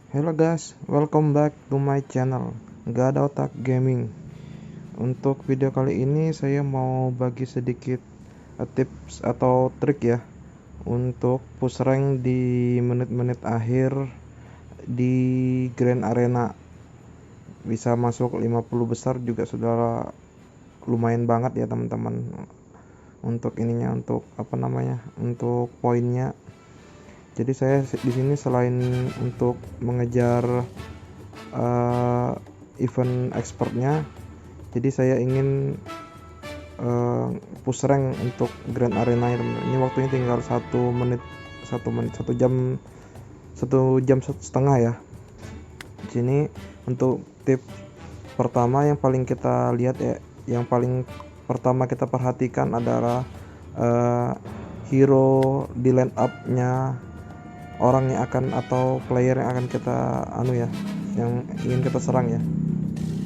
Hello guys, welcome back to my channel Gak ada otak gaming. Untuk video kali ini saya mau bagi sedikit tips atau trik ya untuk push rank di menit-menit akhir di Grand Arena. Bisa masuk 50 besar juga sudah lumayan banget ya teman-teman. Untuk ininya, untuk untuk poinnya. Jadi saya di sini selain untuk mengejar event expertnya, jadi saya ingin push rank untuk Grand Arena ya teman-teman. Ini waktunya tinggal 1 jam setengah ya. Di sini untuk tip pertama yang paling kita lihat ya, yang paling pertama kita perhatikan adalah hero di line up-nya orang yang akan atau player yang akan kita yang ingin kita serang ya.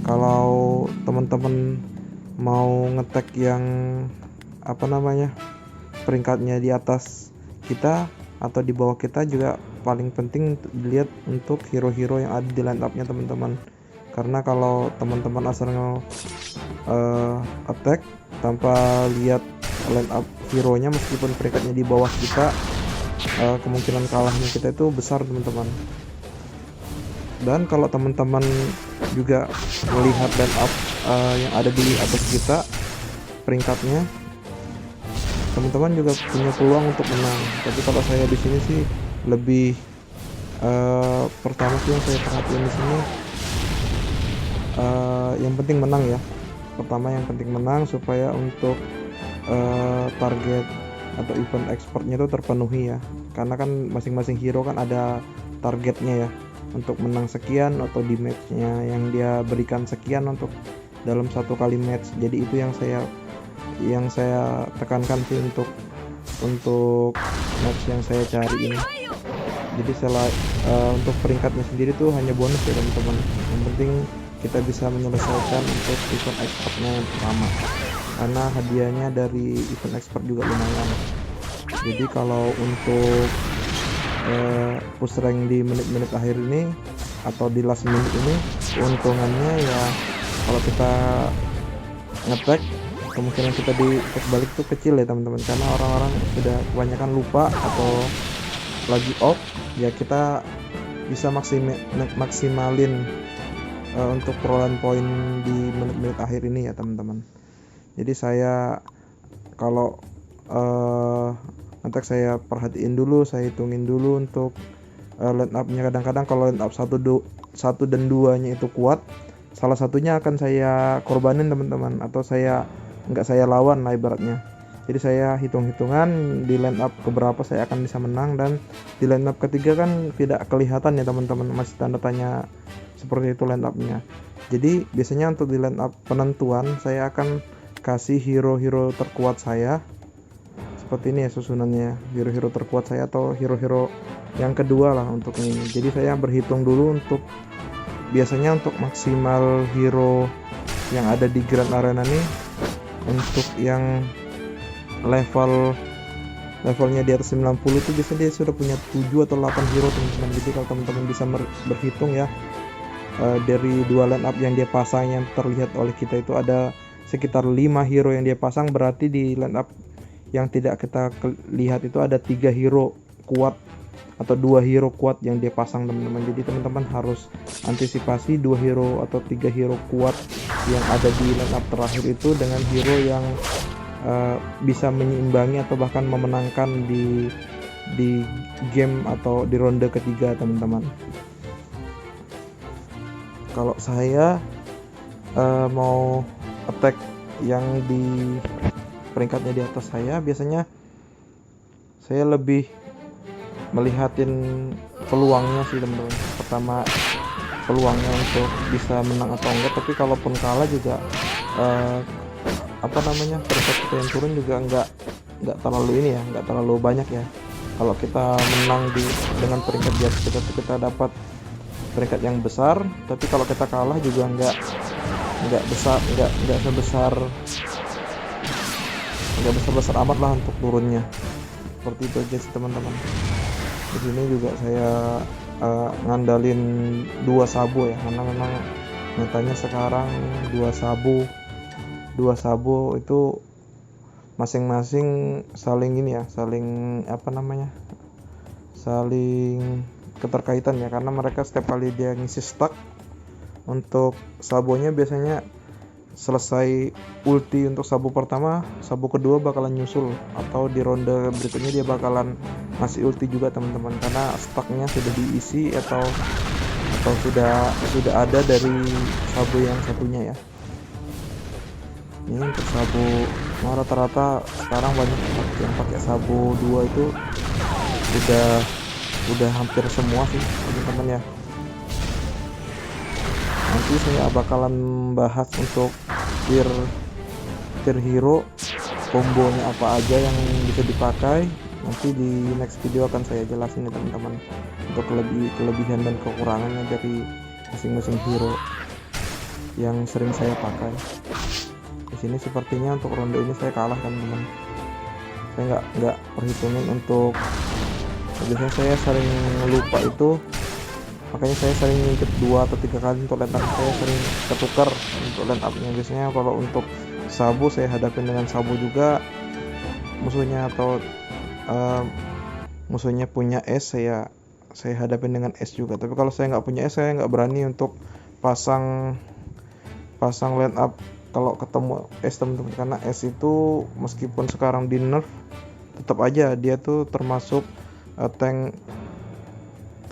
Kalau teman-teman mau ngetek yang peringkatnya di atas kita atau di bawah kita, juga paling penting dilihat untuk hero-hero yang ada di line up-nya teman-teman. Karena kalau teman-teman asal attack tanpa lihat line up hero-nya, meskipun peringkatnya di bawah kita, kemungkinan kalahnya kita itu besar teman-teman. Dan kalau teman-teman juga melihat line up yang ada di atas kita peringkatnya, teman-teman juga punya peluang untuk menang. Tapi kalau saya di sini sih lebih pertama sih yang saya perhatiin di sini, yang penting menang ya. Pertama yang penting menang supaya untuk target atau event exportnya itu terpenuhi ya. Karena kan masing-masing hero kan ada targetnya ya, untuk menang sekian atau di matchnya yang dia berikan sekian untuk dalam satu kali match. Jadi itu yang saya tekankan sih untuk match yang saya cari ini. Jadi untuk peringkatnya sendiri tuh hanya bonus ya teman-teman. Yang penting kita bisa menyelesaikan untuk event exportnya yang pertama, karena hadiahnya dari event expert juga lumayan. Jadi kalau untuk push rank di menit-menit akhir ini atau di last minute ini, keuntungannya ya kalau kita ngetek, kemungkinan kita di attack balik tuh kecil ya teman-teman, karena orang-orang sudah kebanyakan lupa atau lagi off ya. Kita bisa maksimalin untuk perolehan poin di menit-menit akhir ini ya teman-teman. Jadi saya kalau ngetek, saya perhatiin dulu, saya hitungin dulu untuk line up-nya. Kadang-kadang kalau line up 1 dan 2-nya itu kuat, salah satunya akan saya korbanin teman-teman, atau nggak saya lawan lah ibaratnya. Jadi saya hitung-hitungan di line up keberapa saya akan bisa menang, dan di line up ketiga kan tidak kelihatan ya teman-teman, masih tanda tanya seperti itu line up-nya. Jadi biasanya untuk di line up penentuan saya akan kasih hero-hero terkuat saya seperti ini ya susunannya, hero-hero terkuat saya atau hero-hero yang kedua lah untuk ini. Jadi saya berhitung dulu untuk biasanya untuk maksimal hero yang ada di Grand Arena nih, untuk yang levelnya di atas 90 itu biasanya dia sudah punya 7 atau 8 hero teman-teman. Jadi kalau teman-teman bisa berhitung ya, dari 2 line up yang dia pasang yang terlihat oleh kita itu ada sekitar 5 hero yang dia pasang, berarti di line up yang tidak kita lihat itu ada 3 hero kuat atau 2 hero kuat yang dia pasang teman-teman. Jadi teman-teman harus antisipasi 2 hero atau 3 hero kuat yang ada di line up terakhir itu dengan hero yang bisa menyeimbangi atau bahkan memenangkan di game atau di ronde ketiga teman-teman. Kalau saya mau attack yang di peringkatnya di atas saya, biasanya saya lebih melihatin peluangnya sih teman-teman. Pertama peluangnya untuk bisa menang atau enggak, tapi kalaupun kalah juga peringkat kita yang turun juga nggak terlalu banyak ya. Kalau kita menang dengan peringkat di atas kita dapat peringkat yang besar, tapi kalau kita kalah juga nggak besar amat lah untuk turunnya. Seperti itu aja sih teman-teman. Di sini juga saya ngandalin 2 sabo ya, karena memang metanya sekarang 2 sabo itu masing-masing saling ini ya, saling saling keterkaitan ya, karena mereka setiap kali dia ngisi stack untuk sabonya biasanya selesai ulti untuk sabo pertama, sabo kedua bakalan nyusul, atau di ronde berikutnya dia bakalan ngasih ulti juga teman-teman, karena stacknya sudah diisi atau sudah ada dari sabo yang satunya ya. Ini untuk sabo rata-rata sekarang banyak yang pakai sabo 2 itu udah hampir semua sih teman-teman ya. Nanti saya bakalan bahas untuk tier hero, kombonya apa aja yang bisa dipakai. Nanti di next video akan saya jelasin ya teman-teman, untuk kelebihan dan kekurangannya dari masing-masing hero yang sering saya pakai. Di sini sepertinya untuk ronde ini saya kalah teman-teman. Saya nggak perhitungin untuk, biasanya saya sering lupa itu, makanya saya sering ngikut 2 atau 3 kali untuk line up. Saya sering ketukar untuk line upnya. Biasanya kalau untuk sabo saya hadapin dengan sabo juga musuhnya, atau musuhnya punya S, saya hadapin dengan S juga. Tapi kalau saya nggak punya S, saya nggak berani untuk pasang line up kalau ketemu S teman-teman, karena S itu meskipun sekarang di nerf, tetap aja dia tuh termasuk tank,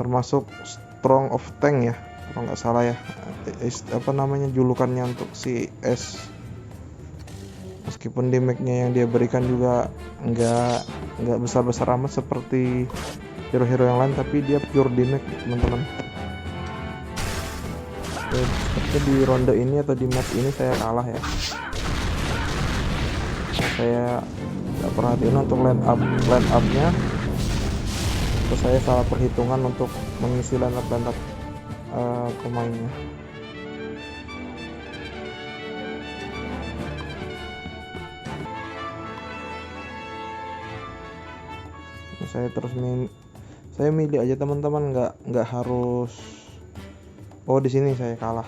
termasuk strong of tank ya kalau nggak salah ya, julukannya untuk si S. Meskipun damage-nya yang dia berikan juga nggak besar-besar amat seperti hero-hero yang lain, tapi dia pure damage teman-teman. Seperti di ronde ini atau di match ini saya kalah ya. Saya nggak perhatiin untuk line up-nya, terus saya salah perhitungan untuk mengisi line up pemainnya. Saya milih aja teman-teman, nggak harus. Oh, di sini saya kalah.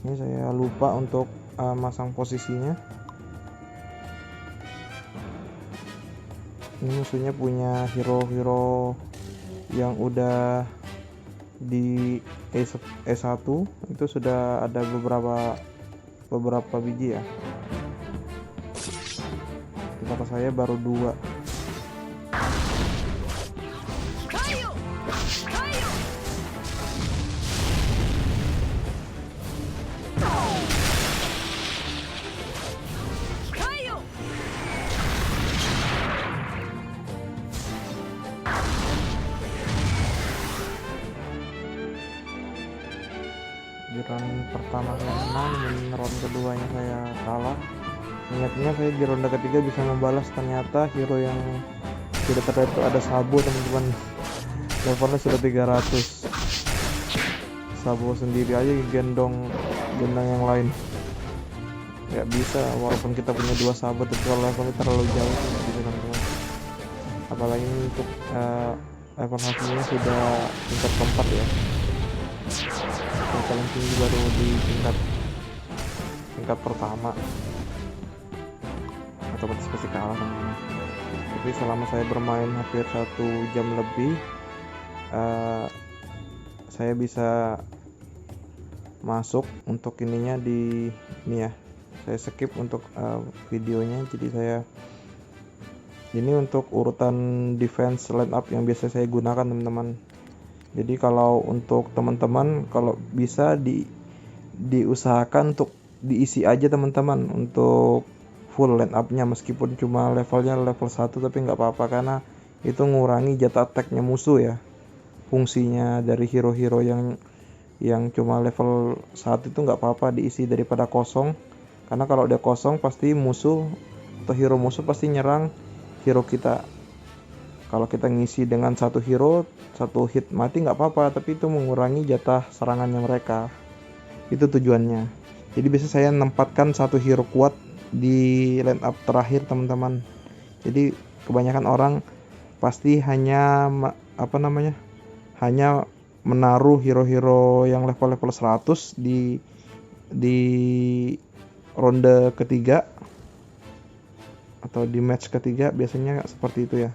Ini saya lupa untuk masang posisinya. Ini musuhnya punya hero yang udah di E1 itu sudah ada beberapa biji ya. Kata saya baru 2. Di round pertama saya menang, dan round keduanya saya kalah. Ingatnya saya di ronde ketiga bisa membalas, ternyata hero yang tidak terlihat itu ada sabo teman-teman. Levelnya sudah 300. Sabo sendiri aja gendong yang lain. Nggak bisa, walaupun kita punya 2 sabo, tapi kalau levelnya terlalu jauh nggak bisa teman-teman. Apalagi untuk level hasilnya sudah tingkat keempat ya. Yang paling tinggi baru di tingkat pertama, otomatis pasti kalah teman-teman. Tapi selama saya bermain hampir 1 jam lebih, saya bisa masuk untuk ininya di ini ya. Saya skip untuk videonya, jadi saya ini untuk urutan defense line up yang biasa saya gunakan teman-teman. Jadi kalau untuk teman-teman, kalau bisa diusahakan untuk diisi aja teman-teman untuk full line up-nya, meskipun cuma levelnya level 1, tapi nggak apa-apa, karena itu ngurangi jatah attack-nya musuh ya. Fungsinya dari hero-hero yang cuma level 1 itu nggak apa-apa diisi daripada kosong, karena kalau dia kosong pasti musuh atau hero musuh pasti nyerang hero kita. Kalau kita ngisi dengan 1 hero, 1 hit mati nggak apa-apa, tapi itu mengurangi jatah serangannya mereka. Itu tujuannya. Jadi biasanya saya menempatkan 1 hero kuat di line up terakhir teman-teman. Jadi kebanyakan orang pasti hanya hanya menaruh hero-hero yang level-level 100 di ronde ketiga atau di match ketiga, biasanya seperti itu ya.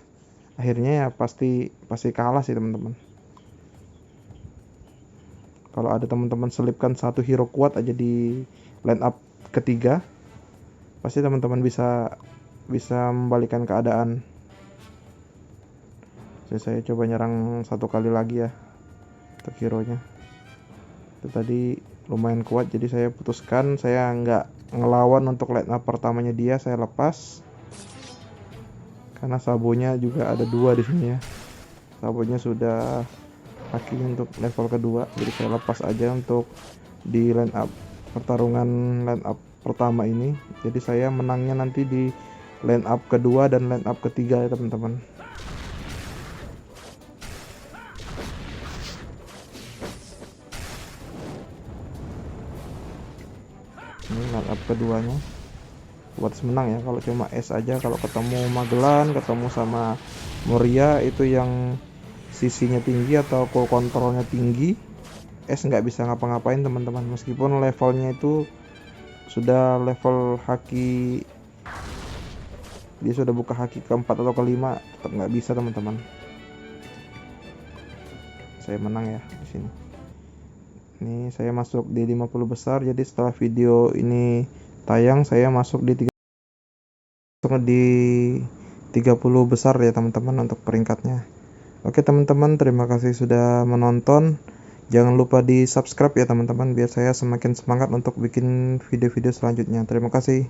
Akhirnya ya pasti kalah sih teman-teman. Kalau ada teman-teman selipkan satu hero kuat aja di line up ketiga, pasti teman-teman bisa membalikan keadaan. Jadi saya coba nyerang satu kali lagi ya untuk hero nya. Itu tadi lumayan kuat, jadi saya putuskan saya nggak ngelawan untuk line up pertamanya dia, saya lepas. Karena sabonya juga ada 2 di sini ya. Sabonya sudah haki untuk level kedua, jadi saya lepas aja untuk di line up pertarungan line up pertama ini. Jadi saya menangnya nanti di line up kedua dan line up ketiga ya teman-teman. Ini line up keduanya buat menang ya. Kalau cuma S aja, kalau ketemu Magellan, ketemu sama Moria itu yang sisinya tinggi atau kontrolnya tinggi, S nggak bisa ngapa-ngapain teman-teman. Meskipun levelnya itu sudah level haki, dia sudah buka haki keempat atau kelima, tetap nggak bisa teman-teman. Saya menang ya di sini. Ini saya masuk di 50 besar, jadi setelah video ini tayang saya masuk di 30 besar ya teman-teman untuk peringkatnya. Oke teman-teman, terima kasih sudah menonton. Jangan lupa di subscribe ya teman-teman, biar saya semakin semangat untuk bikin video-video selanjutnya. Terima kasih.